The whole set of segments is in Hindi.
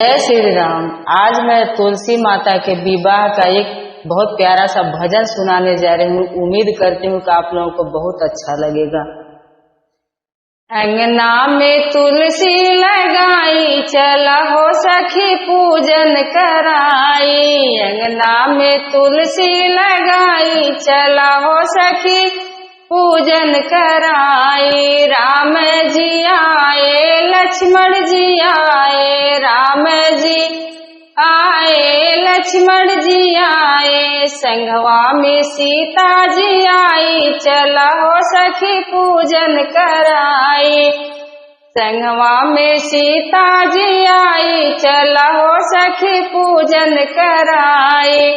जय श्री राम। आज मैं तुलसी माता के विवाह का एक बहुत प्यारा सा भजन सुनाने जा रही हूँ। उम्मीद करती हूँ कि आप लोगों को बहुत अच्छा लगेगा। अंगना में तुलसी लगाई, चला हो सखी पूजन कराई। अंगना में तुलसी लगाई, चला हो सखी पूजन कराई। राम जी आए, लक्ष्मण जी आए, राम जी आए, लक्ष्मण जी आए, संघवा में सीता जी आई, चला हो सखी पूजन कराई। संघवा में सीता जी आई, चला हो सखी पूजन कराई।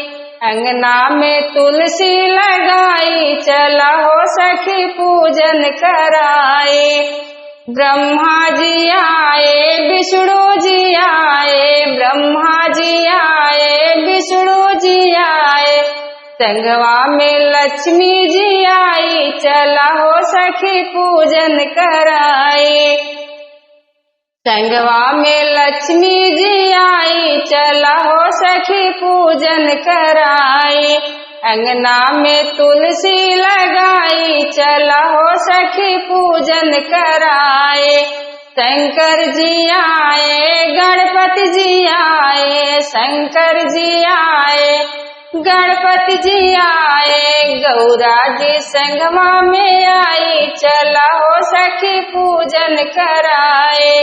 अंगना में तुलसी लगाई, चला हो सखी पूजन कराई। ब्रह्मा जी आए, विष्णु जी आए, ब्रह्मा जी आए, विष्णु जी आए, संगवा में लक्ष्मी जी आई, चला हो सखी पूजन कराई। संगवा में लक्ष्मी जी आई, चला हो सखी पूजन कराई। अंगना में तुलसी लगाई, चला हो सखी पूजन कराए। शंकर जी आए, गणपति जी आए, शंकर जी आए, गणपति जी आए, गौरा जी संगमा में आई, चला हो सखी पूजन कराए।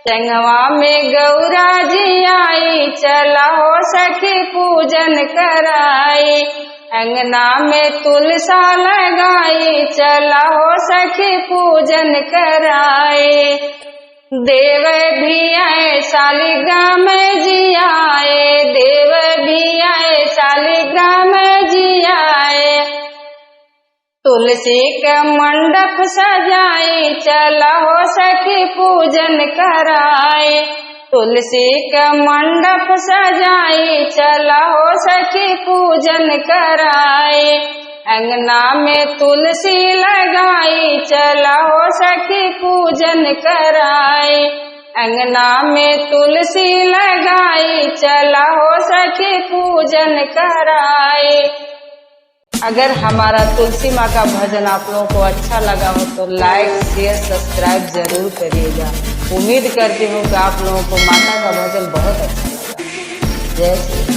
संगवा में गौरा जी आई, चला हो सखी पूजन कराई। अंगना में तुलसा लगाई, चला हो सखी पूजन कराई। देव भी आए, शालिग्राम जी आए, देव भी आए, शालिग्राम जी आए, तुलसी का मंडप सजाई, चला हो सखी पूजन कराए। तुलसी का मंडप सजाई, चला हो सखी पूजन कराए। अंगना में तुलसी लगाई, चला हो सखी पूजन कराए। अंगना में तुलसी लगाई, चला हो सखी पूजन कराए। अगर हमारा तुलसी माँ का भजन आप लोगों को अच्छा लगा हो तो लाइक शेयर सब्सक्राइब जरूर करिएगा। उम्मीद करती हूँ कि आप लोगों को माता का भजन बहुत अच्छा लगा। जय श्री राम।